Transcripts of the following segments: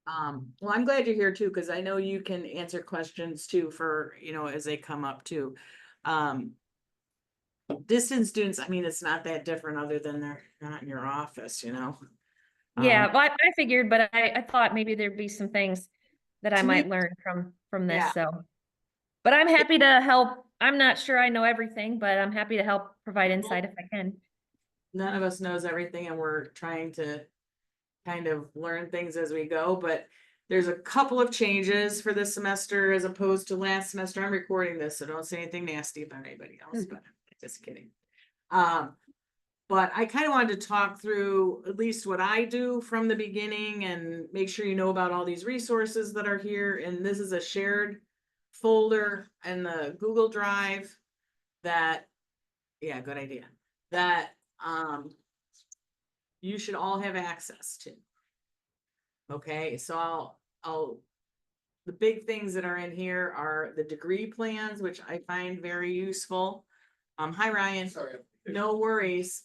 Well, I'm glad you're here too, because I know you can answer questions too for, as they come up too. Um, distance students, I mean, it's not that different other than they're not in your office. Yeah, Um, well, I figured, but I thought maybe there'd be some things that I to me, might learn from yeah, this. So, but I'm happy to help. I'm not sure I know everything, but I'm happy to help provide well, insight if I can. none of us knows everything and we're trying to kind of learn things as we go, but there's a couple of changes for this semester as opposed to last semester. I'm recording this, so don't say anything nasty about anybody else, but just kidding. Um, but I kind of wanted to talk through at least what I do from the beginning and make sure you know about all these resources that are here. And this is a shared folder in the Google Drive that, yeah, good idea, that you should all have access to. Okay, so the big things that are in here are the degree plans, which I find very useful. Hi Ryan. Sorry. No worries.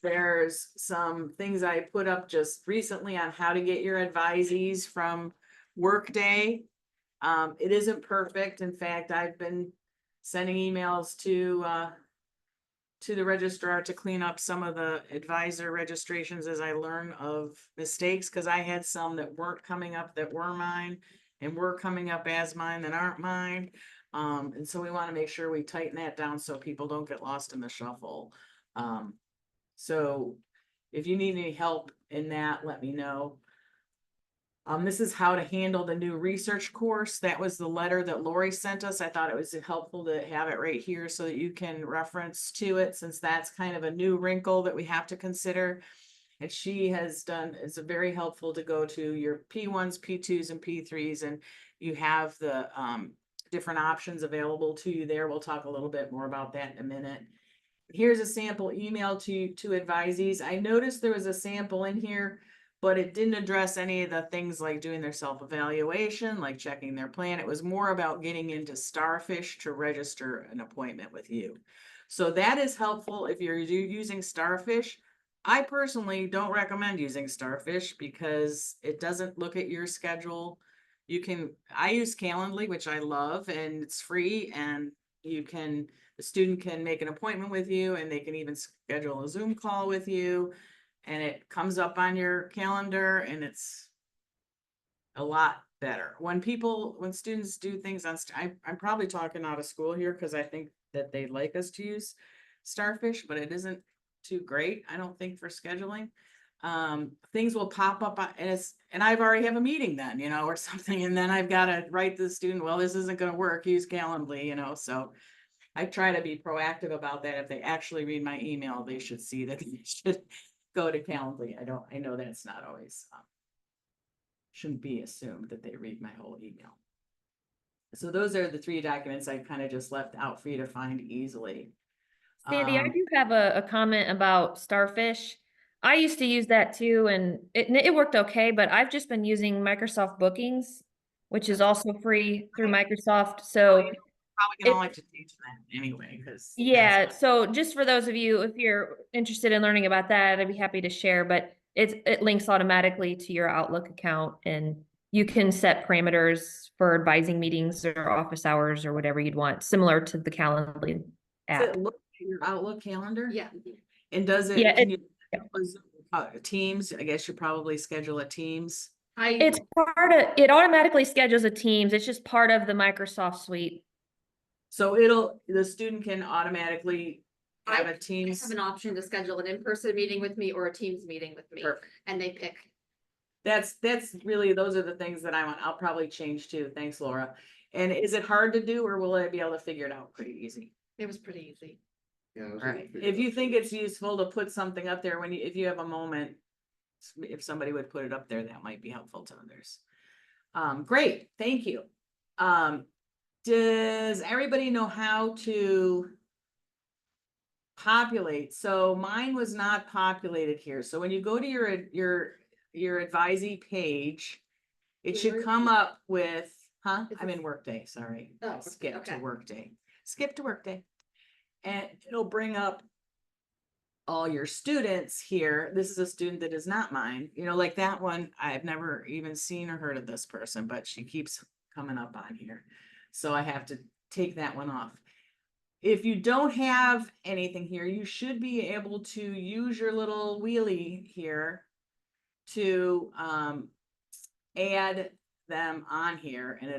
There's some things I put up just recently on how to get your advisees from Workday. It isn't perfect. In fact, I've been sending emails to the registrar to clean up some of the advisor registrations as I learn of mistakes, because I had some that weren't coming up that were mine and were coming up as mine that aren't mine. And so we want to make sure we tighten that down so people don't get lost in the shuffle. So if you need any help in that, let me know. This is how to handle the new research course. That was the letter that Lori sent us. I thought it was helpful to have it right here so that you can reference to it, since that's kind of a new wrinkle that we have to consider. And she has done, it's very helpful to go to your P1s, P2s, and P3s, and you have the different options available to you there. We'll talk a little bit more about that in a minute. Here's a sample email to advisees. I noticed there was a sample in here, but it didn't address any of the things like doing their self-evaluation, like checking their plan. It was more about getting into Starfish to register an appointment with you. So that is helpful if you're using Starfish. I personally don't recommend using Starfish because it doesn't look at your schedule. I use Calendly, which I love, and it's free, and the student can make an appointment with you, and they can even schedule a Zoom call with you, and it comes up on your calendar, and it's a lot better. When students do things I'm probably talking out of school here because I think that they'd like us to use Starfish, but it isn't too great, I don't think, for scheduling. Things will pop up and I've already have a meeting then, or something, and then I've got to write to the student, well, this isn't going to work, use Calendly, so I try to be proactive about that. If they actually read my email, they should see that they should go to Calendly. I know that's not always, shouldn't be assumed that they read my whole email. So those are the 3 documents I kind of just left out for you to find easily. Sandy, I do have a comment about Starfish. I used to use that too, and it worked okay, but I've just been using Microsoft Bookings, which is also free through Microsoft. So Probably gonna it like to teach that anyway, because that's, Yeah, so just for those of you, if you're interested in learning about that, I'd be happy to share, but it links automatically to your Outlook account and you can set parameters for advising meetings or office hours or whatever you'd want, similar to the Calendly does it app. look at your Outlook calendar? Yeah. And does Yeah, it, can you, Teams, I guess you probably schedule a Teams. it's it automatically schedules a Teams. It's just part of the Microsoft suite. So the student can automatically have a I Teams. have an option to schedule an in-person meeting with me or a Teams meeting with me, Perfect. and they pick. That's really, those are the things that I'll probably change too. Thanks, Laura. And is it hard to do, or will I be able to figure it out pretty easy? It was pretty easy. Yeah, All right. If you think it's useful to put something up there if you have a moment, if somebody would put it up there, that might be helpful to others. Great, thank you. Does everybody know how to populate? So mine was not populated here. So when you go to your advisee page, it should come up with, I'm in Workday, sorry. Oh, Skip to okay. Workday. Skip to Workday. And it'll bring up all your students here, this is a student that is not mine, you know, like that one, I've never even seen or heard of this person, but she keeps coming up on here. So I have to take that one off. If you don't have anything here, you should be able to use your little wheelie here to add them on here, and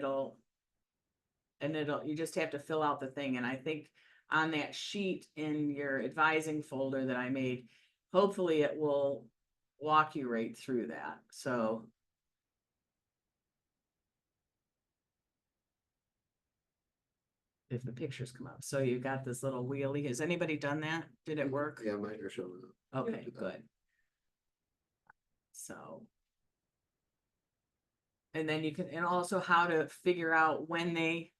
you just have to fill out the thing. And I think on that sheet in your advising folder that I made, hopefully it will walk you right through that. So if the pictures come up, so you got this little wheelie. Has anybody done that? Did it work? Yeah, mine are showing up. Okay, good. So. And then you can, and also how to figure out when they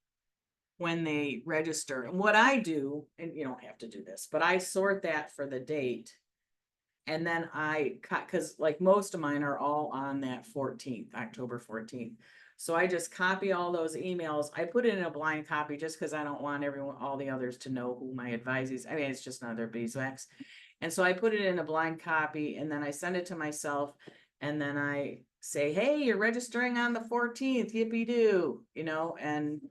register. And what I do, and you don't have to do this, but I sort that for the date. And then I cut, cause like most of mine are all on that 14th, October 14th. So I just copy all those emails. I put it in a blind copy just cause I don't want all the others to know who my advisees. I mean, it's just another beeswax. And so I put it in a blind copy and then I send it to myself. And then I say, hey, you're registering on the 14th, yippee doo, you know, and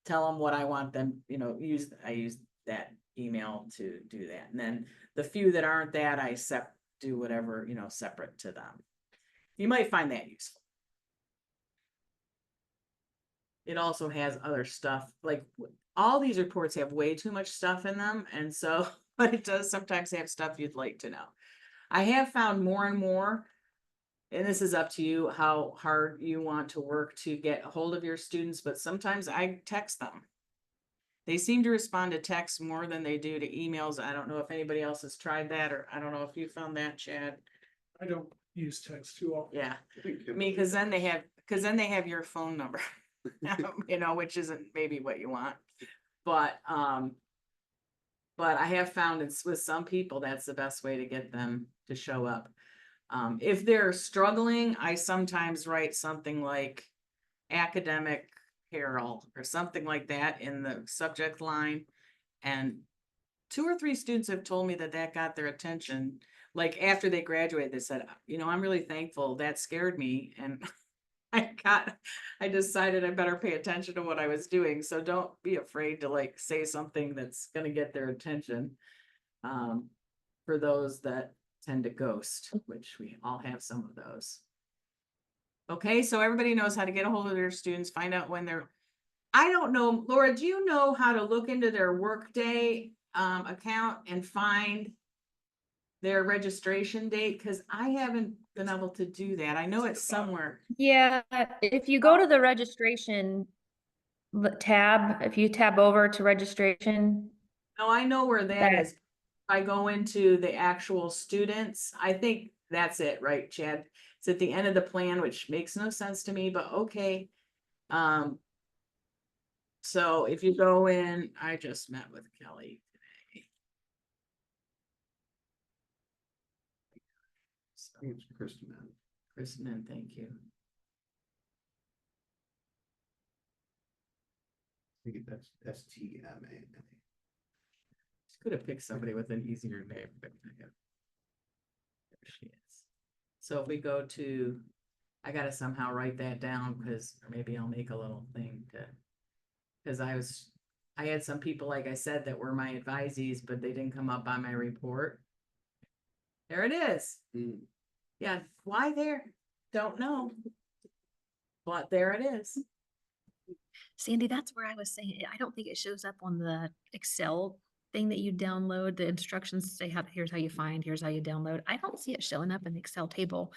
tell them what I want them, you know, I use that email to do that. And then the few that aren't that, I do whatever, you know, separate to them. You might find that useful. It also has other stuff, like all these reports have way too much stuff in them. And so, but it does sometimes have stuff you'd like to know. I have found more and more, and this is up to you, how hard you want to work to get a hold of your students, but sometimes I text them. They seem to respond to texts more than they do to emails. I don't know if anybody else has tried that, or I don't know if you found that, Chad. I don't use text too often. Yeah, I think I mean, cause then they have your phone number, you know, which isn't maybe what you want. But I have found it's with some people, that's the best way to get them to show up. If they're struggling, I sometimes write something like academic peril or something like that in the subject line. And 2 or 3 students have told me that got their attention. Like after they graduated, they said, you know, I'm really thankful, that scared me. And I decided I better pay attention to what I was doing. So don't be afraid to like say something that's gonna get their attention. For those that tend to ghost, which we all have some of those. Okay, so everybody knows how to get a hold of their students, find out when I don't know, Laura, do you know how to look into their Workday account and find their registration date? Cause I haven't been able to do that. I know it's somewhere. Yeah, if you go to the registration tab, if you tab over to registration, No, I know where that That- is. I go into the actual students. I think that's it, right, Chad? It's at the end of the plan, which makes no sense to me, but okay. So if you go in, I just met with Kelly today. So, I think it's Kristen. Kristen, thank you. I think that's STMA. Could have picked somebody with an easier name, but there she is. So if we go to, I gotta somehow write that down, because, or maybe I'll make a little thing to, because I had some people, like I said, that were my advisees, but they didn't come up on my report. There it is. Yeah, why there? Don't know. But there it is. Sandy, that's where I was saying, I don't think it shows up on the Excel thing that you download, the instructions say here's how you find, here's how you download. I don't see it showing up in the Excel table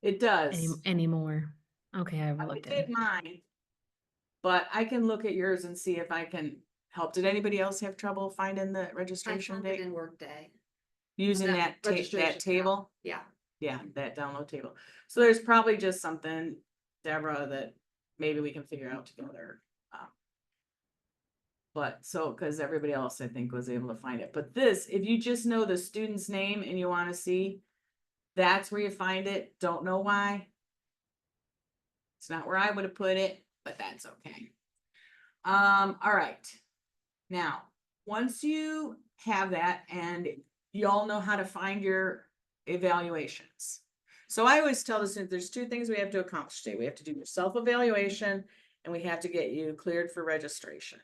It does. anymore. Okay, I I looked did at it. mine. But I can look at yours and see if I can help. Did anybody else have trouble finding the I registration found it date? in Workday. Using that that registration table? Yeah. Yeah, that download table. So there's probably just something, Deborah, that maybe we can figure out together. But so, cause everybody else I think was able to find it, but this, if you just know the student's name and you wanna see, that's where you find it. Don't know why. It's not where I would have put it, but that's okay. All right. Now, once you have that, and you all know how to find your evaluations. So I always tell the students, there's two things we have to accomplish today. We have to do your self-evaluation, and we have to get you cleared for registration.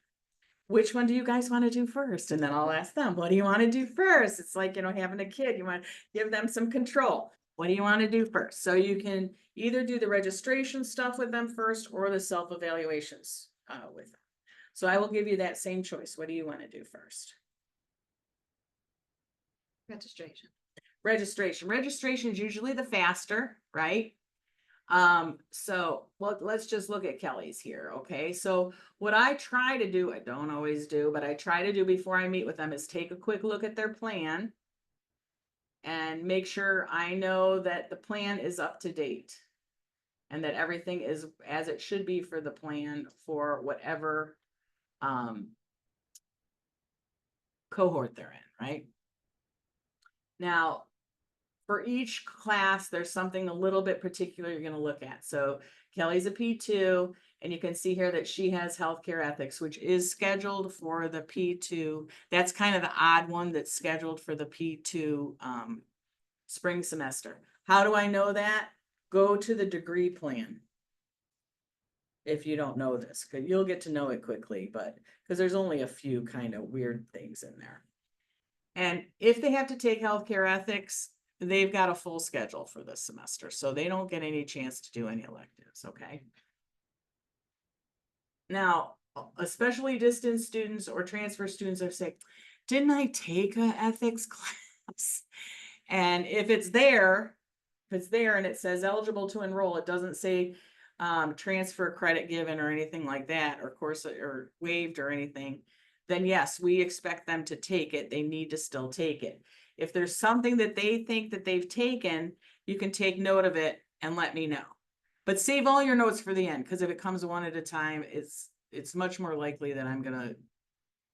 Which one do you guys want to do first? And then I'll ask them, what do you want to do first? It's like, having a kid, you want to give them some control. What do you want to do first? So you can either do the registration stuff with them first or the self-evaluations with them. So I will give you that same choice. What do you want to do first? Registration. Registration is usually the faster, right? So let's just look at Kelly's here. Okay. So what I try to do, I don't always do, but I try to do before I meet with them is take a quick look at their plan and make sure I know that the plan is up to date and that everything is as it should be for the plan for whatever, cohort they're in, right? Now, for each class, there's something a little bit particular you're going to look at. So Kelly's a P2, and you can see here that she has healthcare ethics, which is scheduled for the P2. That's kind of the odd one that's scheduled for the P2 spring semester. How do I know that? Go to the degree plan. If you don't know this, because you'll get to know it quickly, but because there's only a few kind of weird things in there. And if they have to take healthcare ethics, they've got a full schedule for this semester, so they don't get any chance to do any electives, okay? Now, especially distance students or transfer students are saying, didn't I take an ethics class? And if it's there and it says eligible to enroll, it doesn't say transfer credit given or anything like that, or course or waived or anything, then yes, we expect them to take it. They need to still take it. If there's something that they think that they've taken, you can take note of it and let me know. But save all your notes for the end, because if it comes one at a time, it's much more likely that I'm gonna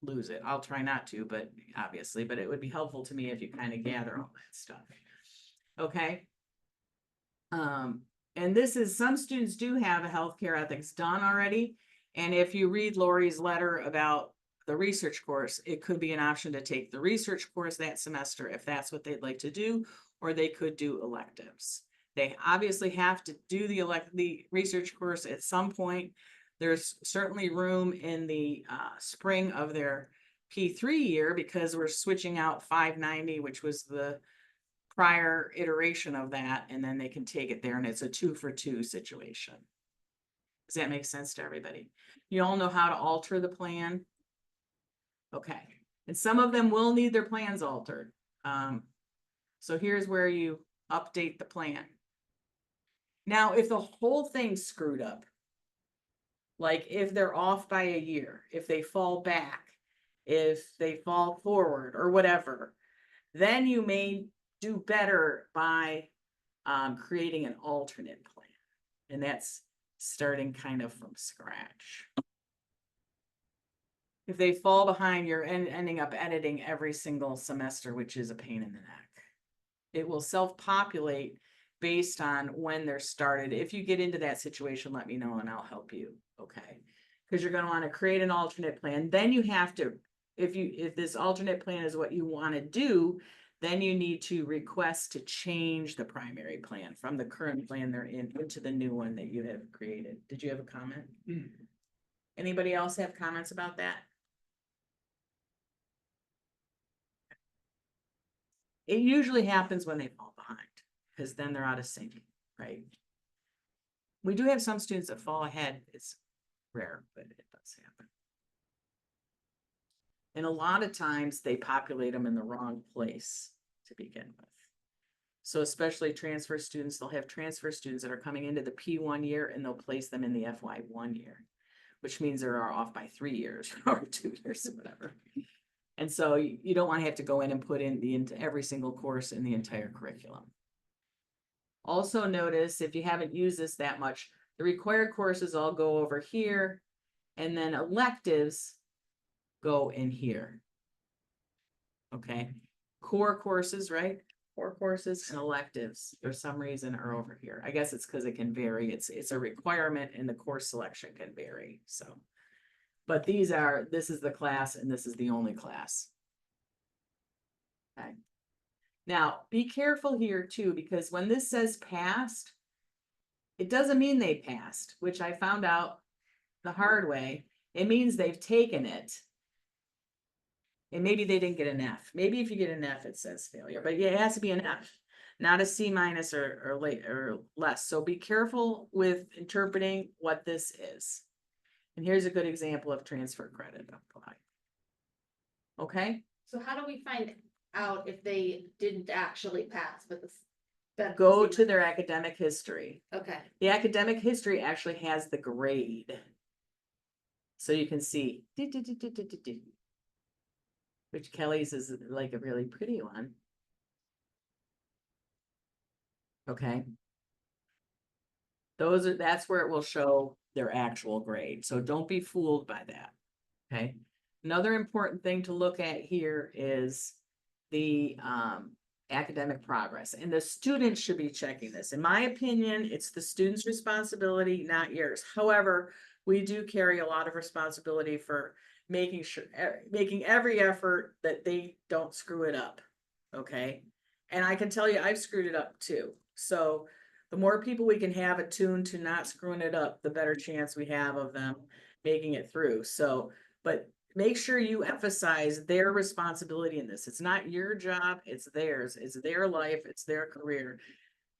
lose it. I'll try not to, but obviously, but it would be helpful to me if you kind of gather all that stuff. Okay. And this is, some students do have a healthcare ethics done already. And if you read Lori's letter about the research course, it could be an option to take the research course that semester if that's what they'd like to do, or they could do electives. They obviously have to do the research course at some point. There's certainly room in the spring of their P3 year, because we're switching out 590, which was the prior iteration of that, and then they can take it there, and it's a 2-for-2 situation. Does that make sense to everybody? You all know how to alter the plan? Okay, and some of them will need their plans altered. So here's where you update the plan. Now, if the whole thing's screwed up, like if they're off by a year, if they fall back, if they fall forward or whatever, then you may do better by creating an alternate plan. And that's starting kind of from scratch. If they fall behind, you're ending up editing every single semester, which is a pain in the neck. It will self-populate based on when they're started. If you get into that situation, let me know and I'll help you. Okay. Because you're going to want to create an alternate plan. Then you have to, if this alternate plan is what you want to do, then you need to request to change the primary plan from the current plan they're in into the new one that you have created. Did you have a comment? Anybody else have comments about that? It usually happens when they fall behind, because then they're out of sync, right? We do have some students that fall ahead. It's rare, but it does happen. And a lot of times they populate them in the wrong place to begin with. So especially transfer students, they'll have transfer students that are coming into the P1 year and they'll place them in the FY1 year, which means they're off by 3 years or 2 years or whatever. And so you don't want to have to go in and put in every single course in the entire curriculum. Also notice, if you haven't used this that much, the required courses all go over here, and then electives go in here. Okay, core courses, right? Core courses and electives for some reason are over here. I guess it's because it can vary. It's a requirement and the course selection can vary. So, but this is the class and this is the only class. Okay. Now, be careful here too, because when this says passed, it doesn't mean they passed, which I found out the hard way. It means they've taken it. And maybe they didn't get an F. Maybe if you get an F, it says failure, but yeah, it has to be an F, not a C minus or late or less. So be careful with interpreting what this is. And here's a good example of transfer credit apply. Okay, So how do we find out if they didn't actually pass, but this? go to their academic history. Okay, The academic history actually has the grade. So you can see. Which Kelly's is like a really pretty one. Okay. That's where it will show their actual grade. So don't be fooled by that. Okay. Another important thing to look at here is the academic progress, and the students should be checking this. In my opinion, it's the student's responsibility, not yours. However, we do carry a lot of responsibility for making sure, making every effort that they don't screw it up. Okay. And I can tell you, I've screwed it up too. So the more people we can have attuned to not screwing it up, the better chance we have of them making it through. So, but make sure you emphasize their responsibility in this. It's not your job, it's theirs. It's their life, it's their career.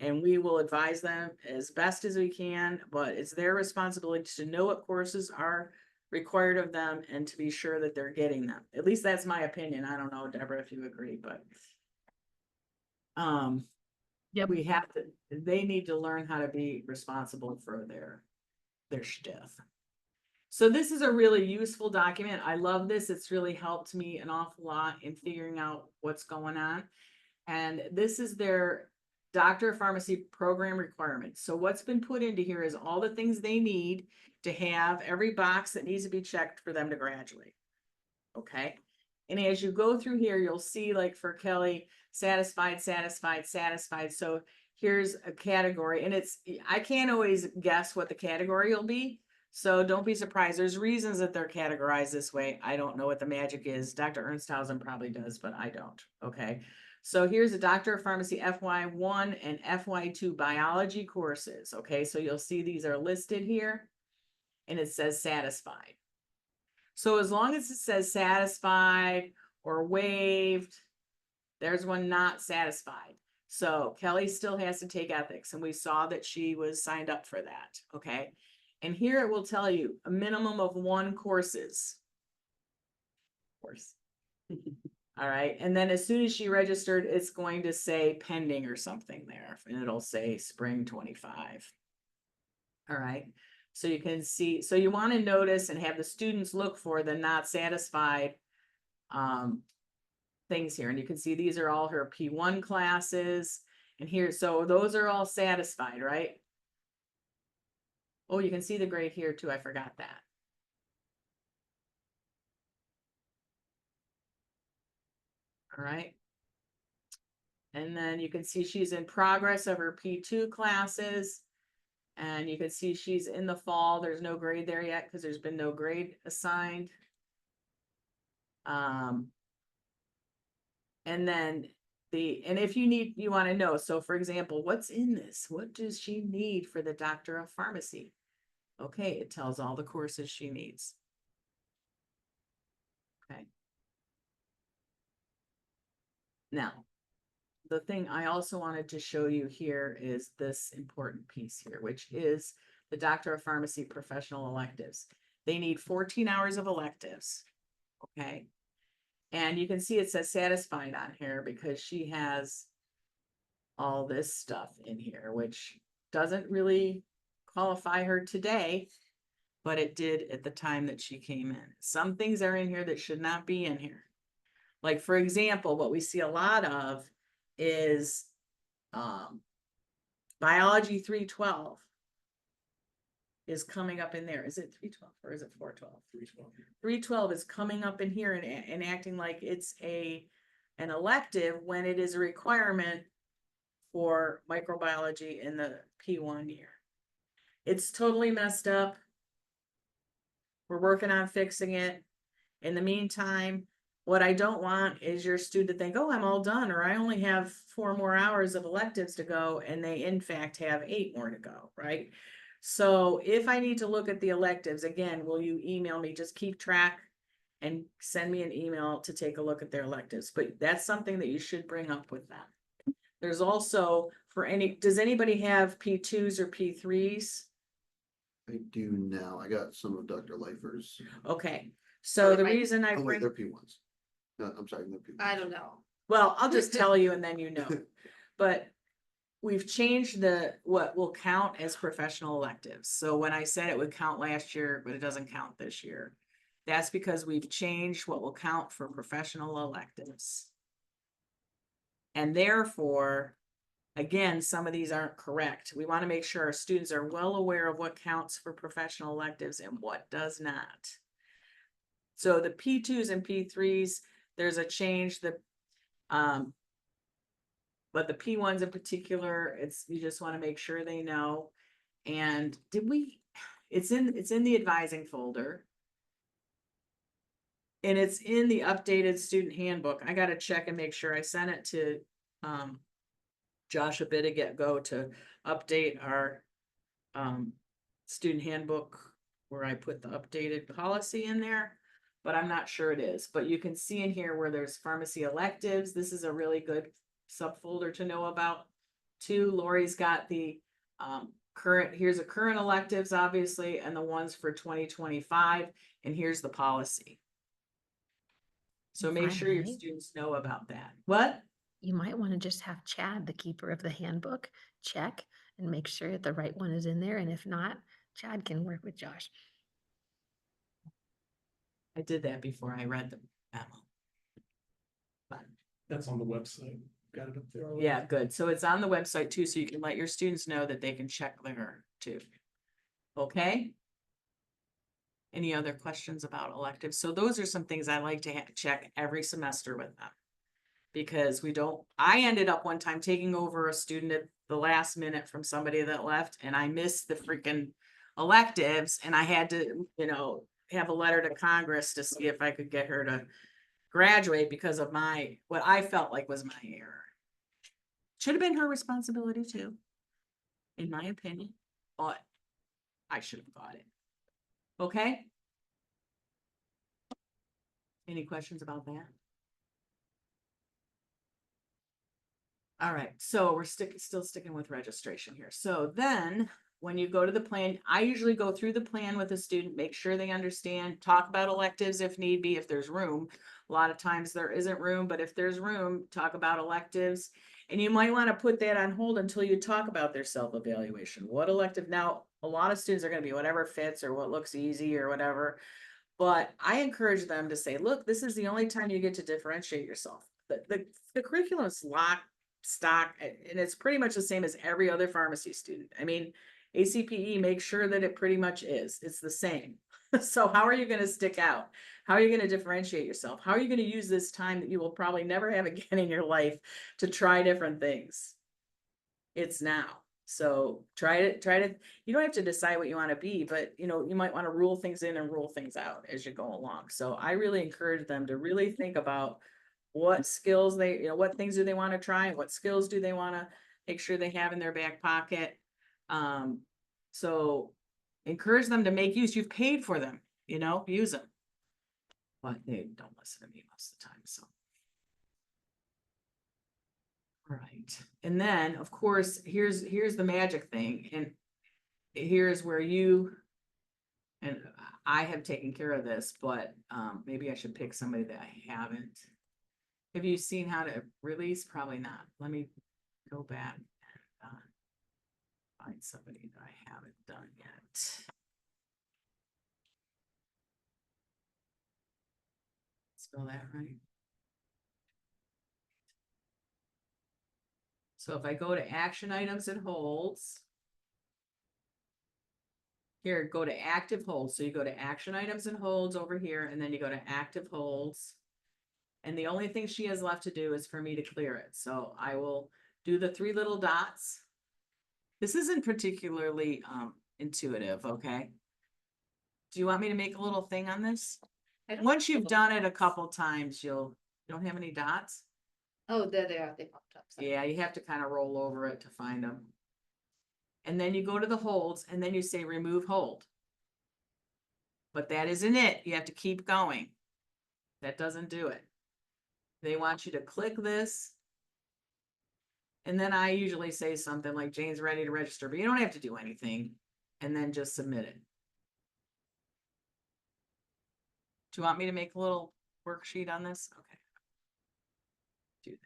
And we will advise them as best as we can, but it's their responsibility to know what courses are required of them and to be sure that they're getting them. At least that's my opinion. I don't know, Deborah, if you agree, but Yep. we have to, they need to learn how to be responsible for their stuff. So this is a really useful document. I love this. It's really helped me an awful lot in figuring out what's going on. And this is their Doctor of Pharmacy program requirements. So what's been put into here is all the things they need to have, every box that needs to be checked for them to graduate. Okay. And as you go through here, you'll see, like for Kelly, satisfied, satisfied, satisfied. So here's a category, and I can't always guess what the category will be. So don't be surprised. There's reasons that they're categorized this way. I don't know what the magic is. Dr. Ernsthausen probably does, but I don't. Okay. So here's a Doctor of Pharmacy FY1 and FY2 biology courses. Okay. So you'll see these are listed here and it says satisfied. So as long as it says satisfied or waived, there's one not satisfied. So Kelly still has to take ethics, and we saw that she was signed up for that. Okay. And here it will tell you a minimum of 1 courses. Course. All right. And then as soon as she registered, it's going to say pending or something there, and it'll say spring 25. All right. So you can see, so you want to notice and have the students look for the not satisfied things here. And you can see these are all her P1 classes. And here, so those are all satisfied, right? Oh, you can see the grade here too. I forgot that. All right. And then you can see she's in progress of her P2 classes. And you can see she's in the fall. There's no grade there yet because there's been no grade assigned. And then and if you want to know, so for example, what's in this? What does she need for the Doctor of Pharmacy? Okay, it tells all the courses she needs. Okay. Now, the thing I also wanted to show you here is this important piece here, which is the Doctor of Pharmacy professional electives. They need 14 hours of electives. Okay. And you can see it says satisfied on here because she has all this stuff in here, which doesn't really qualify her today, but it did at the time that she came in. Some things are in here that should not be in here. Like, for example, what we see a lot of is biology 312 is coming up in there. Is it 312 or is it 412? 312. 312 is coming up in here and acting like it's an elective when it is a requirement for microbiology in the P1 year. It's totally messed up. We're working on fixing it. In the meantime, what I don't want is your student to think, oh, I'm all done, or I only have 4 more hours of electives to go, and they in fact have 8 more to go, right? So if I need to look at the electives, again, will you email me, just keep track and send me an email to take a look at their electives, but that's something that you should bring up with them. There's also does anybody have P2s or P3s? I do now. I got some of Dr. Leifer's. Okay, so the Right. reason I Oh, wait, bring, they're P1s. No, I'm sorry, they're P1s. I don't know. well, I'll just tell you and then you know. But we've changed what will count as professional electives. So when I said it would count last year, but it doesn't count this year, that's because we've changed what will count for professional electives. And therefore, again, some of these aren't correct. We want to make sure our students are well aware of what counts for professional electives and what does not. So the P2s and P3s, there's a change that, but the P1s in particular, you just want to make sure they know. And it's in the advising folder. And it's in the updated student handbook. I gotta check and make sure I sent it to, Josh a bit ago to update our, student handbook where I put the updated policy in there, but I'm not sure it is. But you can see in here where there's pharmacy electives. This is a really good subfolder to know about. Too, Lori's got the, here's the current electives, obviously, and the ones for 2025, and here's the policy. So make sure your Finally. students know about that. What? You might want to just have Chad, the keeper of the handbook, check and make sure that the right one is in there. And if not, Chad can work with Josh. I did that before I read the memo. But, That's on the website. Got it up there already. yeah, good. So it's on the website too, so you can let your students know that they can check there too. Okay? Any other questions about electives? So those are some things I like to check every semester with them. Because I ended up one time taking over a student at the last minute from somebody that left, and I missed the freaking electives, and I had to, have a letter to Congress to see if I could get her to graduate because of what I felt like was my error. Should have been her responsibility too, in my opinion, but I should have got it. Okay? Any questions about that? All right, so we're still sticking with registration here. So then, when you go to the plan, I usually go through the plan with a student, make sure they understand, talk about electives if need be, if there's room. A lot of times there isn't room, but if there's room, talk about electives. And you might want to put that on hold until you talk about their self-evaluation. What elective? Now, a lot of students are going to be whatever fits or what looks easy or whatever. But I encourage them to say, look, this is the only time you get to differentiate yourself. The curriculum is locked, stock, and it's pretty much the same as every other pharmacy student. I mean, ACPE makes sure that it pretty much is. It's the same. So how are you going to stick out? How are you going to differentiate yourself? How are you going to use this time that you will probably never have again in your life to try different things? It's now. So try to, you don't have to decide what you want to be, but you might want to rule things in and rule things out as you go along. So I really encourage them to really think about what skills what things do they want to try? What skills do they want to make sure they have in their back pocket? So encourage them to make use. You've paid for them, use them. But they don't listen to me most of the time, so. Right. And then, of course, here's the magic thing. And here's where and I have taken care of this, but maybe I should pick somebody that I haven't. Have you seen how to release? Probably not. Let me go back and find somebody that I haven't done yet. Spell that right. So if I go to action items and holds, here, go to active holds. So you go to action items and holds over here, and then you go to active holds. And the only thing she has left to do is for me to clear it. So I will do the 3 little dots. This isn't particularly intuitive, okay? Do you want me to make a little thing on this? I don't Once have you've those done it a dots. couple times, you don't have any dots? Oh, there they are, they popped up. sorry. Yeah, you have to kind of roll over it to find them. And then you go to the holds and then you say remove hold. But that isn't it. You have to keep going. That doesn't do it. They want you to click this. And then I usually say something like Jane's ready to register, but you don't have to do anything. And then just submit it. Do you want me to make a little worksheet on this? Okay. Do that.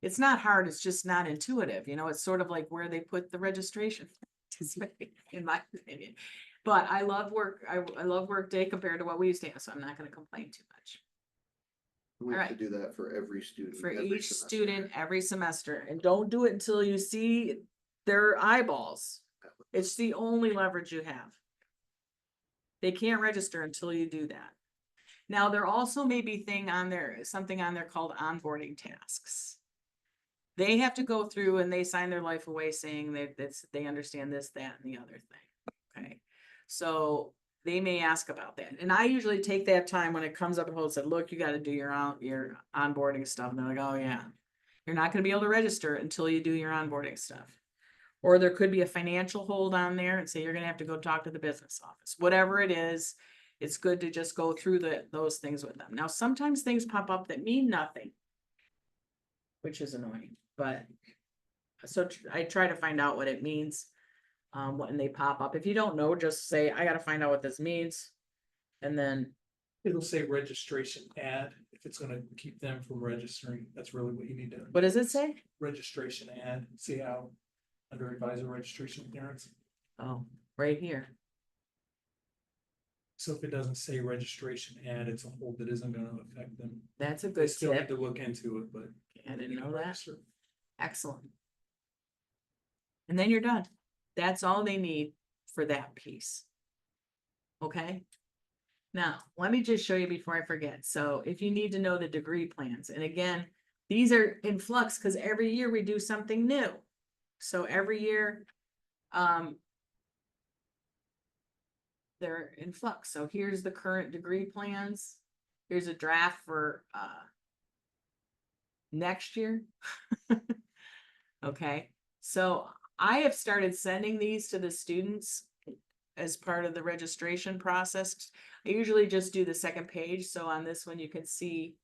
It's not hard, it's just not intuitive, you know, it's sort of like where they put the registration. In my opinion, but I love I love Workday compared to what we used to have, so I'm not gonna complain too much. We have to Alright. do that for every student. For every each semester. student, every semester, and don't do it until you see their eyeballs. It's the only leverage you have. They can't register until you do that. Now, there also may be something on there called onboarding tasks. They have to go through and they sign their life away saying that they understand this, that, and the other thing. Okay, so they may ask about that, and I usually take that time when it comes up and hold said, look, you got to do your onboarding stuff, and they're like, oh yeah, you're not going to be able to register until you do your onboarding stuff. Or there could be a financial hold on there and say you're going to have to go talk to the business office. Whatever it is, it's good to just go through those things with them. Now, sometimes things pop up that mean nothing, which is annoying, but so I try to find out what it means when they pop up. If you don't know, just say, I got to find out what this means. And then, It'll say registration ad, if it's gonna keep them from registering, that's really what you need to. what does it say? Registration ad, see how, under advisor registration clearance, Oh, right here. so if it doesn't say registration ad, it's a hold that isn't gonna affect them. That's a They good still need tip. to look into it, but. I didn't you know can that. register. Excellent. And then you're done. That's all they need for that piece. Okay? Now, let me just show you before I forget. So if you need to know the degree plans, and again, these are in flux because every year we do something new. So every year, they're in flux. So here's the current degree plans. Here's a draft for next year. Okay, so I have started sending these to the students as part of the registration process. I usually just do the second page, so on this one you can see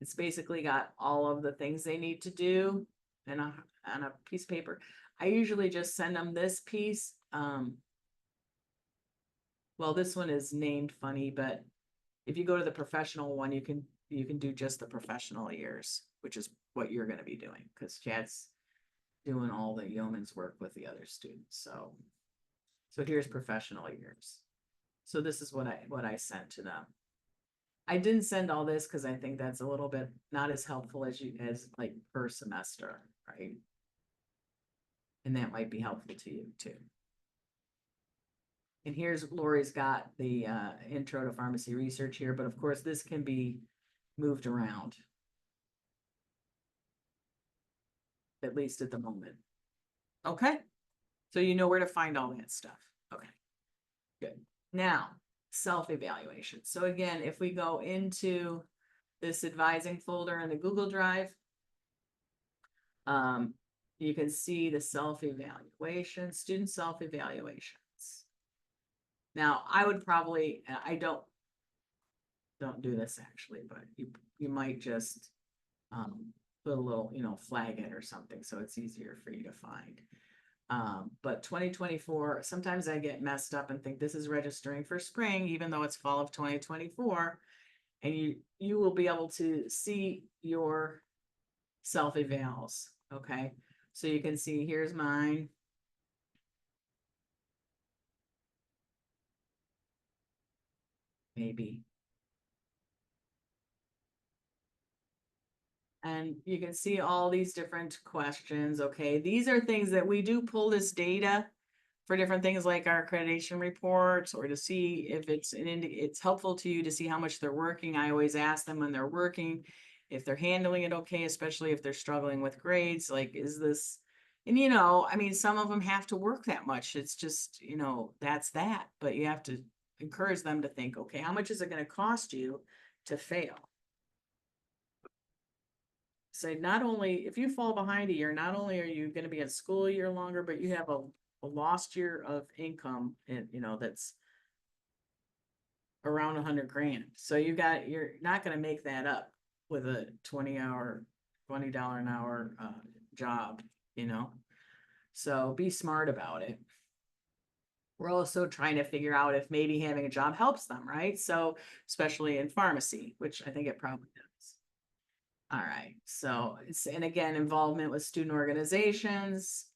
it's basically got all of the things they need to do and on a piece of paper. I usually just send them this piece. Well, this one is named funny, but if you go to the professional one, you can do just the professional years, which is what you're gonna be doing, because Chad's doing all the yeoman's work with the other students, so here's professional years. So this is what I sent to them. I didn't send all this because I think that's a little bit not as helpful as like per semester, right? And that might be helpful to you too. And here's Lori's got the intro to pharmacy research here, but of course this can be moved around. At least at the moment. Okay, so you know where to find all that stuff. Okay, good. Now, self-evaluation. So again, if we go into this advising folder in the Google Drive, you can see the self-evaluation, student self-evaluations. Now, I would probably, I don't do this actually, but you might just put a little, flag it or something, so it's easier for you to find. But 2024, sometimes I get messed up and think this is registering for spring, even though it's fall of 2024. And you will be able to see your self-evals, okay? So you can see, here's mine. Maybe. And you can see all these different questions, okay? These are things that we do pull this data for different things like our accreditation reports, or to see if it's helpful to you to see how much they're working. I always ask them when they're working, if they're handling it okay, especially if they're struggling with grades, like, is this, and I mean, some of them have to work that much. It's just, that's that, but you have to encourage them to think, okay, how much is it gonna cost you to fail? Say, not only, if you fall behind a year, not only are you gonna be at school a year longer, but you have a lost year of income and, you know, that's around 100 grand. So you're not gonna make that up with a $20 an hour, job, you know? So be smart about it. We're also trying to figure out if maybe having a job helps them, right? So especially in pharmacy, which I think it probably does. All right, so it's, and again, involvement with student organizations.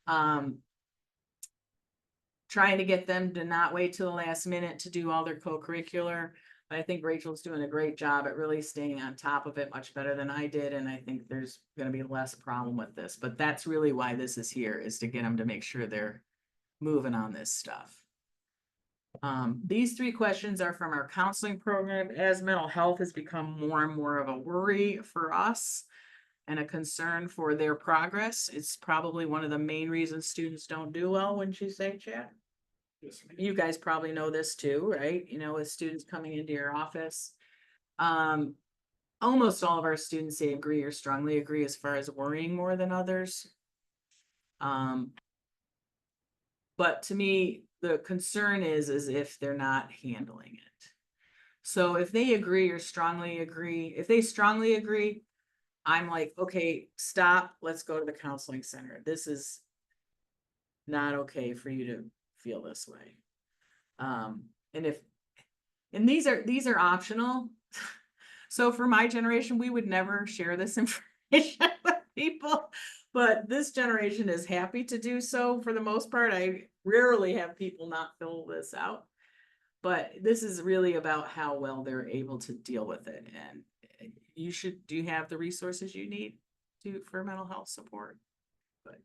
Trying to get them to not wait till the last minute to do all their co-curricular. But I think Rachel's doing a great job at really staying on top of it, much better than I did, and I think there's gonna be less problem with this, but that's really why this is here, is to get them to make sure they're moving on this stuff. These 3 questions are from our counseling program. As mental health has become more and more of a worry for us and a concern for their progress, it's probably one of the main reasons students don't do well, wouldn't you say, Chad? Yes, ma'am. You guys probably know this too, right? You know, with students coming into your office. Almost all of our students say agree or strongly agree as far as worrying more than others. But to me, the concern is if they're not handling it. So if they agree or strongly agree, if they strongly agree, I'm like, okay, stop, let's go to the counseling center. This is not okay for you to feel this way. And these are optional. So for my generation, we would never share this information with people, but this generation is happy to do so for the most part. I rarely have people not fill this out. But this is really about how well they're able to deal with it, and do you have the resources you need for mental health support? But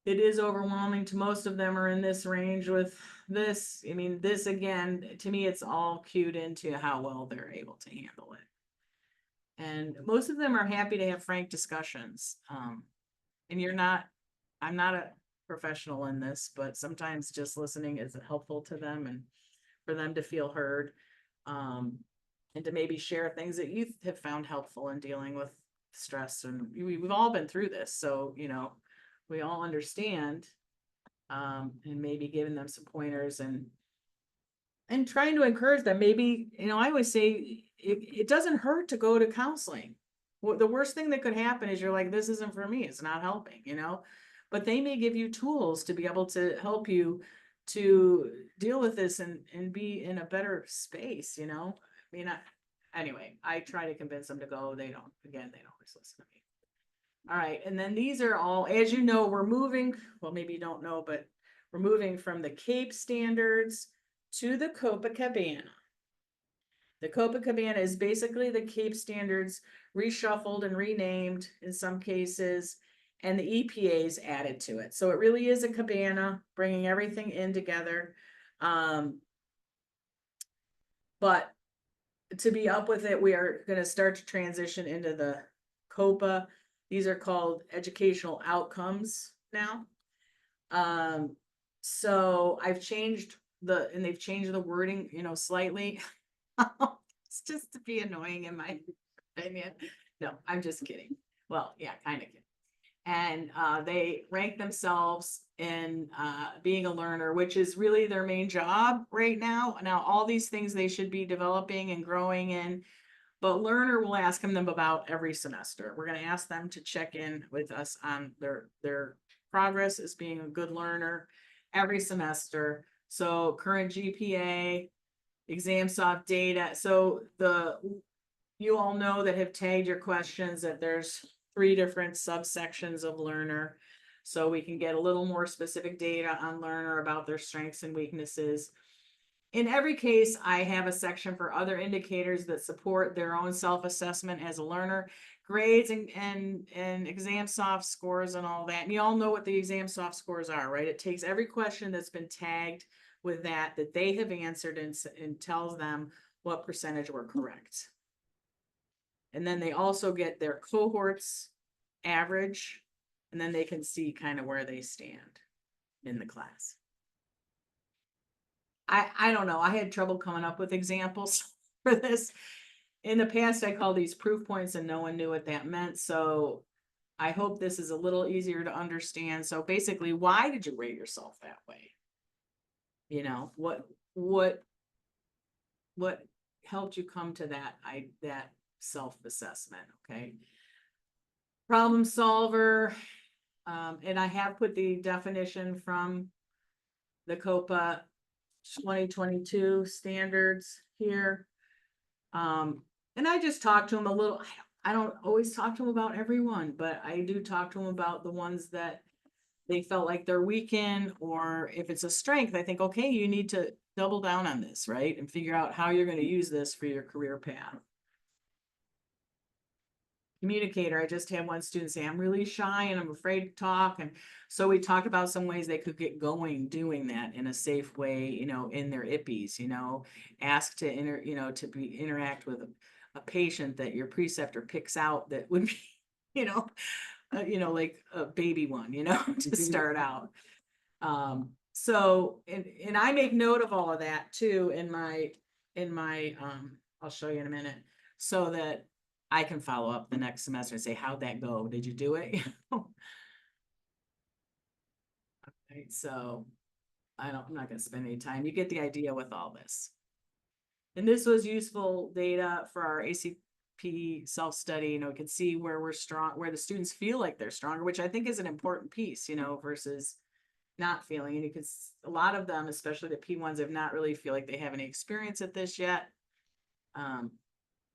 it is overwhelming to most of them are in this range with this. I mean, this again, to me, it's all cued into how well they're able to handle it. And most of them are happy to have frank discussions. And I'm not a professional in this, but sometimes just listening is helpful to them and for them to feel heard. And to maybe share things that you have found helpful in dealing with stress. And we've all been through this, so, you know, we all understand. And maybe giving them some pointers and trying to encourage them. Maybe, you know, I always say it doesn't hurt to go to counseling. Well, the worst thing that could happen is you're like, this isn't for me, it's not helping, you know, but they may give you tools to be able to help you to deal with this and be in a better space, you know. I mean, anyway, I try to convince them to go. They don't always listen to me. All right, and then these are all, as you know, we're moving, well, maybe you don't know, but we're moving from the CAPE standards to the Copacabana. The Copacabana is basically the CAPE standards reshuffled and renamed in some cases, and the EPA's added to it. So it really is a cabana, bringing everything in together. But to be up with it, we are going to start to transition into the COPA. These are called educational outcomes now. So I've changed and they've changed the wording, you know, slightly. It's just to be annoying in my opinion. No, I'm just kidding. Well, yeah, kind of kidding. And they rank themselves in being a learner, which is really their main job right now. Now, all these things they should be developing and growing in, but learner will ask them about every semester. We're going to ask them to check in with us on their progress as being a good learner every semester. So current GPA, ExamSoft data. So you all know that have tagged your questions that there's 3 different subsections of learner. So we can get a little more specific data on learner about their strengths and weaknesses. In every case, I have a section for other indicators that support their own self-assessment as a learner, grades and ExamSoft scores and all that. And you all know what the ExamSoft scores are, right? It takes every question that's been tagged with that they have answered and tells them what percentage were correct. And then they also get their cohorts average, and then they can see kind of where they stand in the class. I don't know, I had trouble coming up with examples for this. In the past, I called these proof points and no one knew what that meant, so I hope this is a little easier to understand. So basically, why did you rate yourself that way? You know, what helped you come to that self-assessment, okay? Problem solver, and I have put the definition from the COPA 2022 standards here. And I just talked to him a little, I don't always talk to him about everyone, but I do talk to him about the ones that they felt like they're weak in, or if it's a strength, I think, okay, you need to double down on this, right? And figure out how you're gonna use this for your career path. Communicator, I just had one student say, I'm really shy and I'm afraid to talk. And so we talked about some ways they could get going doing that in a safe way, you know, in their IPPEs, you know, ask to interact with a patient that your preceptor picks out that would be, you know, like a baby one, you know, to start out. So, and I make note of all of that too in my, I'll show you in a minute, so that I can follow up the next semester and say, how'd that go? Did you do it? Okay, so I'm not gonna spend any time. You get the idea with all this. And this was useful data for our ACP self-study. You know, we can see where we're strong, where the students feel like they're stronger, which I think is an important piece, you know, versus not feeling. And you can, a lot of them, especially the P1s, have not really feel like they have any experience at this yet,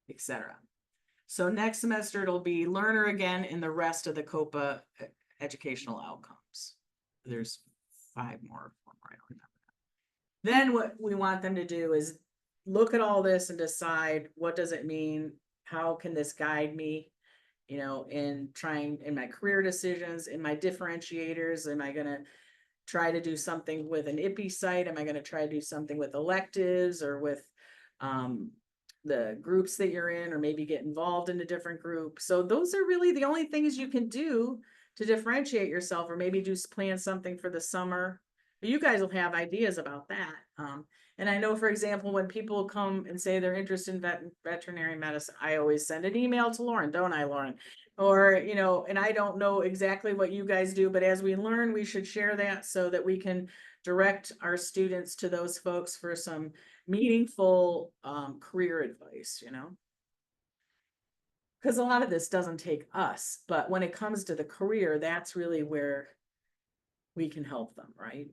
etc. So next semester, it'll be learner again in the rest of the COPA educational outcomes. There's 5 more, 4 more, I don't remember. Then what we want them to do is look at all this and decide, what does it mean? How can this guide me, you know, in my career decisions, in my differentiators? Am I gonna try to do something with an IPPE site? Am I gonna try to do something with electives or with the groups that you're in, or maybe get involved in a different group? So those are really the only things you can do to differentiate yourself, or maybe just plan something for the summer. You guys will have ideas about that. And I know, for example, when people come and say they're interested in veterinary medicine, I always send an email to Lauren, don't I, Lauren? Or, you know, and I don't know exactly what you guys do, but as we learn, we should share that so that we can direct our students to those folks for some meaningful career advice, you know? Because a lot of this doesn't take us, but when it comes to the career, that's really where we can help them, right?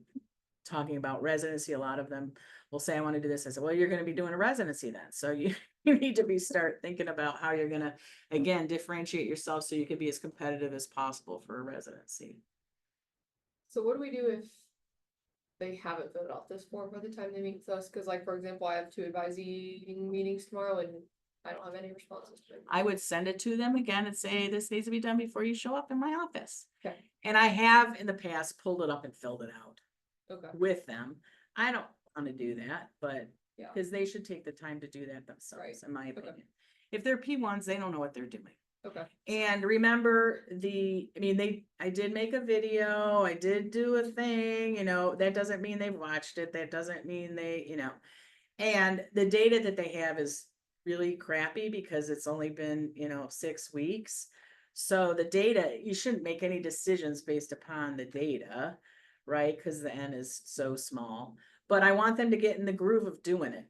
Talking about residency, a lot of them will say, I want to do this. I said, well, you're going to be doing a residency then. So you need to start thinking about how you're going to, again, differentiate yourself so you can be as competitive as possible for a residency. So what do we do if they haven't filled out this form by the time they meet with us? Cause like, for example, I have 2 advising meetings tomorrow and I don't have any responses. I would send it to them again and say, this needs to be done before you show up in my office. Okay. And I have in the past pulled it up and filled it out Okay. with them. I don't want to do that, but Yeah. because they should take the time to do that themselves, Right. in my Okay. opinion. If they're P1s, they don't know what they're doing. Okay. And remember I did make a video, I did do a thing, you know, that doesn't mean they've watched it. That doesn't mean they, you know, and the data that they have is really crappy because it's only been, you know, 6 weeks. So the data, you shouldn't make any decisions based upon the data, right? Because the N is so small, but I want them to get in the groove of doing it.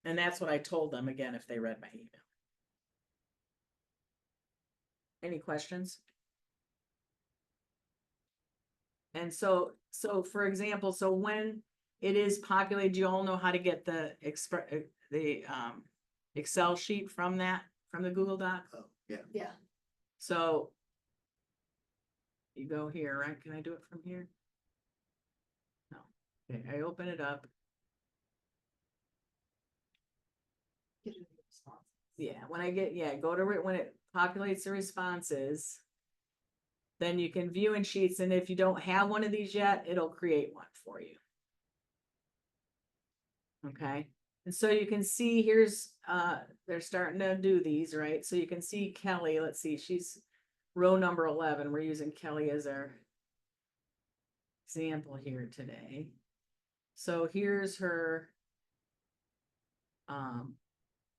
And that's what I told them again, if they read my email. Any questions? And so for example, so when it is populated, you all know how to get the Excel sheet from the Google Doc. Oh, yeah. Yeah. So you go here, right? Can I do it from here? No. Okay, I open it up. Yeah, when I get, go to it when it populates the responses. Then you can view in Sheets, and if you don't have one of these yet, it'll create one for you. Okay, and so you can see here's, they're starting to do these, right? So you can see Kelly, let's see, she's row number 11. We're using Kelly as our example here today. So here's her.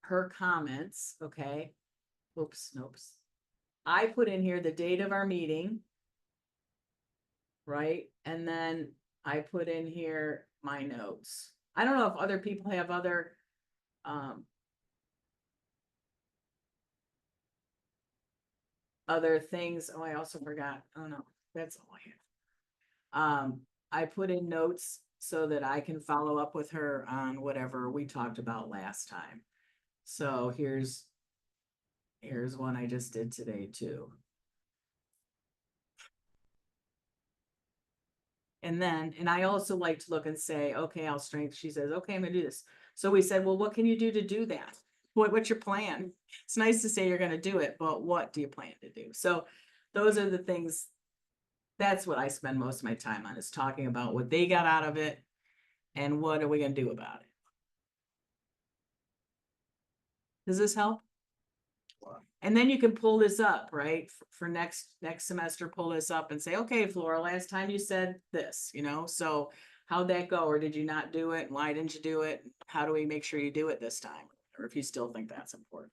Her comments, okay? Oops, nope. I put in here the date of our meeting. Right, and then I put in here my notes. I don't know if other people have other, other things. Oh, I also forgot. Oh no, that's all I have. I put in notes so that I can follow up with her on whatever we talked about last time. So here's one I just did today too. And I also like to look and say, okay, I'll strength. She says, okay, I'm gonna do this. So we said, well, what can you do to do that? What's your plan? It's nice to say you're gonna do it, but what do you plan to do? So those are the things. That's what I spend most of my time on, is talking about what they got out of it and what are we gonna do about it. Does this help? And then you can pull this up, right? For next semester, pull this up and say, okay, Flora, last time you said this, so how'd that go? Or did you not do it? Why didn't you do it? How do we make sure you do it this time? Or if you still think that's important.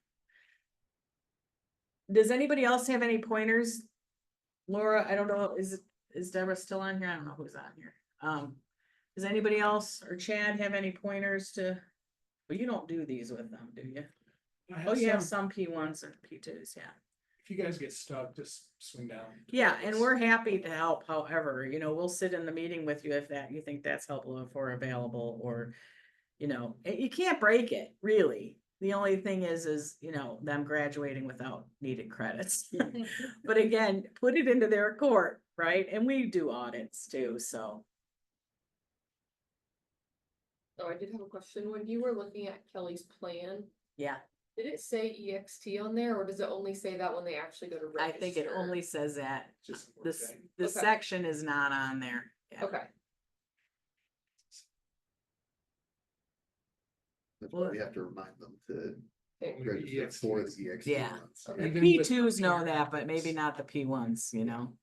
Does anybody else have any pointers? Laura, I don't know, is Deborah still on here? I don't know who's on here. Does anybody else or Chad have any pointers to, well, you don't do these with them, do you? I Oh, you have some. some P1s and P2s, yeah. If you guys get stuck, just swing down. Yeah, and we're happy to help, however, we'll sit in the meeting with you if you think that's helpful, if we're available, or, you can't break it, really. The only thing is, them graduating without needed credits. But again, put it into their court, right? And we do audits too, so. Oh, I did have a question. When you were looking at Kelly's plan, Yeah, did it say EXT on there, or does it only say that when they actually go to I register? think it only says that. Just This, okay. the Okay. section is not on there. Yeah. Okay, That's why we have to remind them to okay. register for the EXT Yeah. ones. Okay. The Even with P2s know parent that, but maybe ones. not the P1s,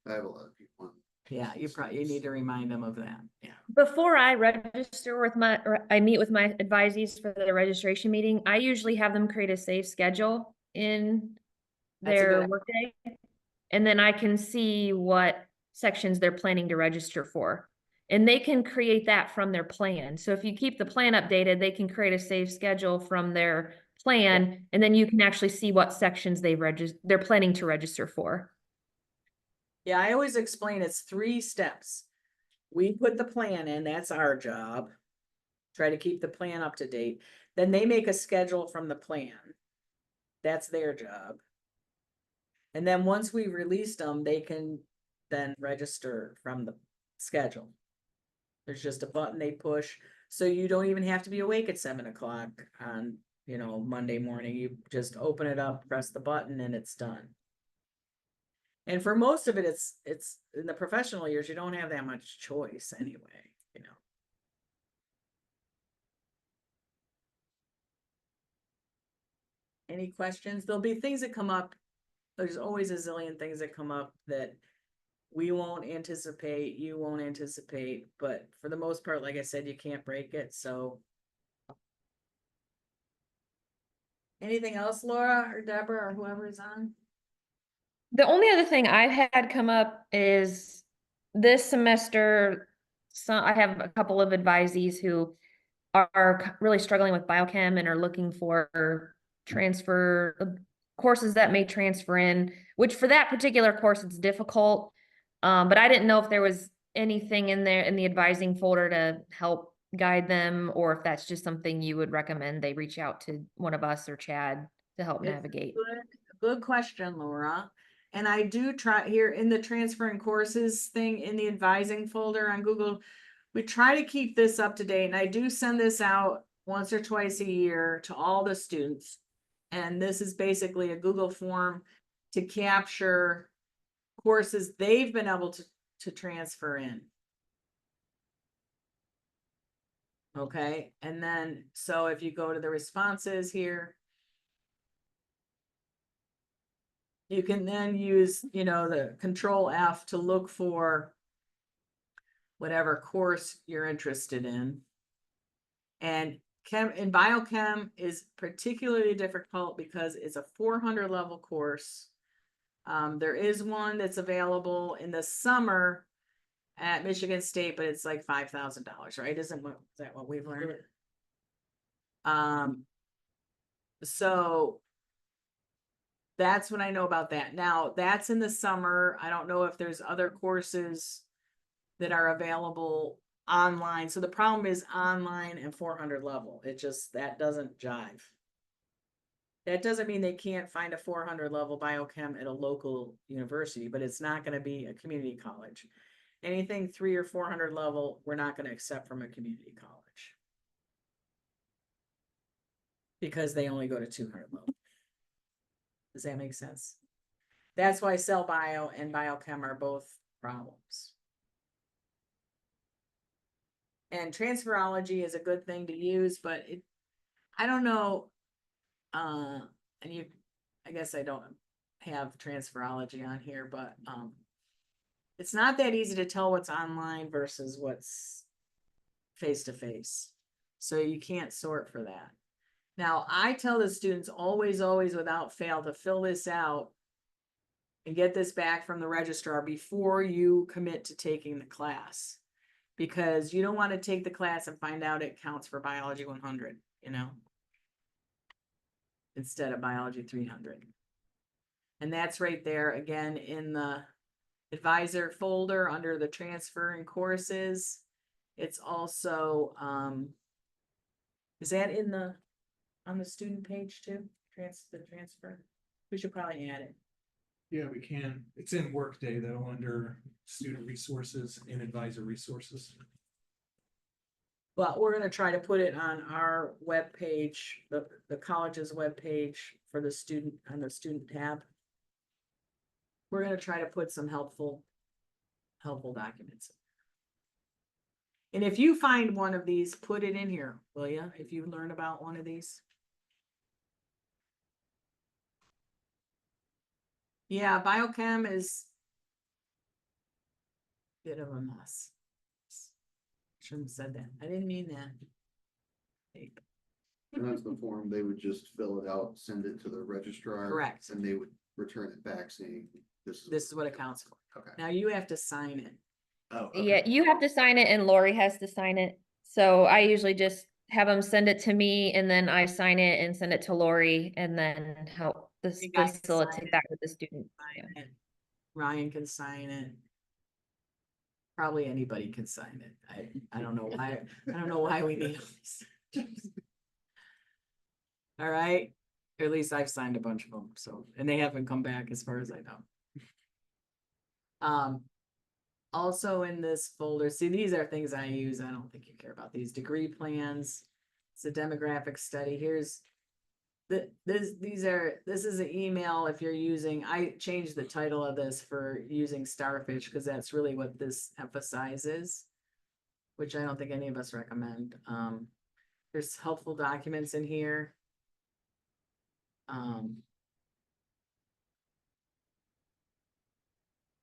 I have a lot of people. Yeah, you need to remind them of that, yeah. Before I register with or I meet with my advisees for the registration meeting, I usually have them create a safe schedule in That's a good their idea. workday. And then I can see what sections they're planning to register for. And they can create that from their plan. So if you keep the plan updated, they can create a safe schedule from their plan, and then you can actually see what sections they're planning to register for. Yeah, I always explain it's 3 steps. We put the plan in, that's our job. Try to keep the plan up to date. Then they make a schedule from the plan. That's their job. And then once we released them, they can then register from the schedule. There's just a button they push, so you don't even have to be awake at 7 o'clock on, Monday morning. You just open it up, press the button, and it's done. And for most of it, it's in the professional years, you don't have that much choice anyway, Any questions? There'll be things that come up. There's always a zillion things that come up that we won't anticipate, you won't anticipate, but for the most part, like I said, you can't break it, so. Anything else, Laura or Deborah or whoever's on? The only other thing I've had come up is this semester, I have a couple of advisees who are really struggling with biochem and are looking for transfer courses that may transfer in, which for that particular course, it's difficult. But I didn't know if there was anything in there in the advising folder to help guide them, or if that's just something you would recommend they reach out to one of us or Chad to help It's navigate. Good question, Laura. And I do try here in the transferring courses thing in the advising folder on Google. We try to keep this up to date, and I do send this out once or twice a year to all the students. And this is basically a Google form to capture courses they've been able to transfer in. Okay, and then, so if you go to the responses here, you can then use, the Control F to look for whatever course you're interested in. And in biochem is particularly difficult because it's a 400 level course. There is one that's available in the summer at Michigan State, but it's like $5,000, right? Is that what we've learned? So that's what I know about that. Now, that's in the summer. I don't know if there's other courses that are available online. So the problem is online and 400 level. That doesn't jive. That doesn't mean they can't find a 400 level biochem at a local university, but it's not going to be a community college. Anything 300 or 400 level, we're not going to accept from a community college. Because they only go to 200 level. Does that make sense? That's why cell bio and biochem are both problems. And transferology is a good thing to use, but I don't know. I guess I don't have transferology on here, but it's not that easy to tell what's online versus what's face to face. So you can't sort for that. Now, I tell the students always, without fail, to fill this out and get this back from the registrar before you commit to taking the class. Because you don't want to take the class and find out it counts for biology 100, instead of biology 300. And that's right there again in the advisor folder under the transferring courses. It's also, is that on the student page too? The transfer? We should probably add it. Yeah, we can. It's in Workday though, under student resources and advisor resources. But we're gonna try to put it on our webpage, the college's webpage for the student, on the student tab. We're gonna try to put some helpful documents. And if you find one of these, put it in here, will you? If you learn about one of these. Yeah, biochem is a bit of a mess. Shouldn't have said that. I didn't mean that. And that's the form, they would just fill it out, send it to the registrar. Correct. And they would return it back saying, This is what it counts for. Okay. Now you have to sign it. Oh, okay. Yeah, you have to sign it and Lori has to sign it. So I usually just have them send it to me and then I sign it and send it to Lori and then help You guys can sign facilitate it. that with the student. Sign it. Ryan can sign it. Probably anybody can sign it. I don't know why, I don't know why we need all these. All right, or at least I've signed a bunch of them, so, and they haven't come back as far as I know. Also in this folder, see, these are things I use. I don't think you care about these degree plans. It's a demographic study. Here's this is an email if you're using, I changed the title of this for using Starfish because that's really what this emphasizes, which I don't think any of us recommend. There's helpful documents in here.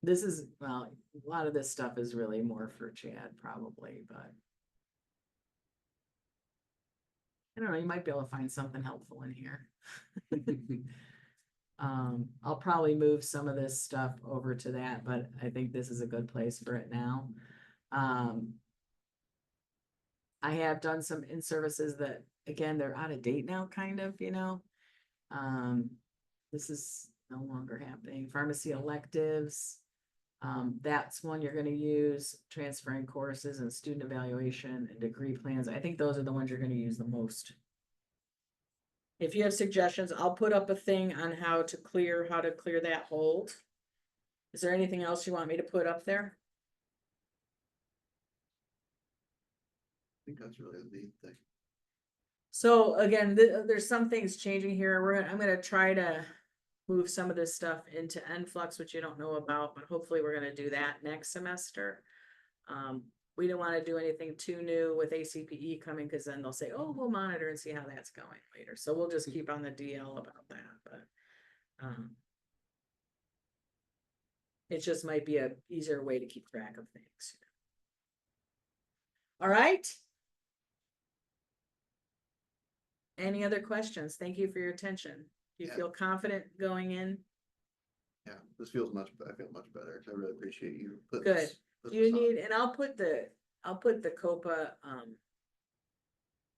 This is, well, a lot of this stuff is really more for Chad probably, but I don't know, you might be able to find something helpful in here. I'll probably move some of this stuff over to that, but I think this is a good place for it now. I have done some in-services that, again, they're out of date now, kind of, this is no longer happening. Pharmacy electives. That's one you're gonna use, transferring courses and student evaluation and degree plans. I think those are the ones you're gonna use the most. If you have suggestions, I'll put up a thing on how to clear that hold. Is there anything else you want me to put up there? I think that's really the main thing. So again, there's some things changing here. I'm gonna try to move some of this stuff into Enflux, which you don't know about, but hopefully we're gonna do that next semester. We don't want to do anything too new with ACPE coming, because then they'll say, oh, we'll monitor and see how that's going later. So we'll just keep on the DL about that, but it just might be a easier way to keep track of things. All right. Any other questions? Thank you for your attention. Do you Yeah. feel confident going in? Yeah, this feels I feel much better. I really appreciate you. putting Good. this- Do putting you this on. need, and I'll put the COPA,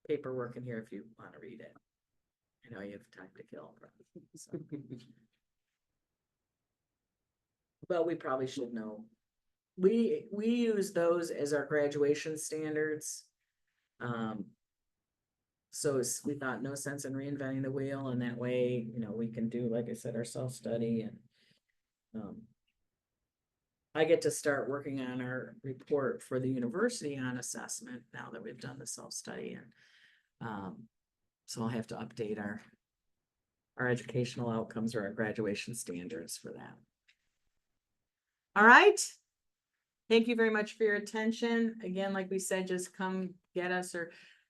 paperwork in here if you wanna read it. I know you have time to kill. so. Well, we probably should know. We use those as our graduation standards. So we thought no sense in reinventing the wheel, and that way, we can do, like I said, our self-study and. I get to start working on our report for the university on assessment now that we've done the self-study and. So I'll have to update our educational outcomes or our graduation standards for that. All right. Thank you very much for your attention. Again, like we said, just come get us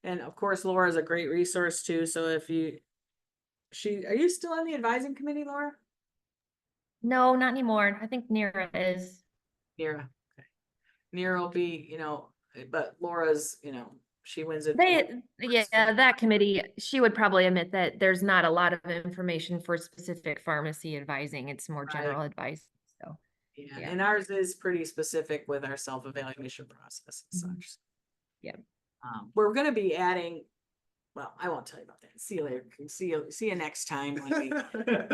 and of course Laura is a great resource too. So if are you still on the advising committee, Laura? No, not anymore. I think Nira is. Nira. Okay. Nira will be, but Laura's, she wins it. Yeah, that committee, she would probably admit that there's not a lot of information for specific pharmacy advising. It's more Right. general advice, so. Yeah, Yeah. and ours is pretty specific with our self-evaluation process and Mhm. such. Yeah. We're gonna be adding, well, I won't tell you about that. See you later. See you next time when we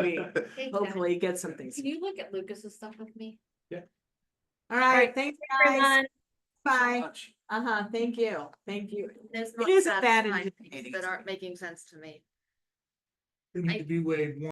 Hey, Jen, hopefully get some things. Can you look at Lucas's stuff with me? All right, right, thanks, guys. Everyone, Bye. Thank you. Thank you. There's It not isn't that satisfying intimidating. things that aren't making sense to me. They need to be weighed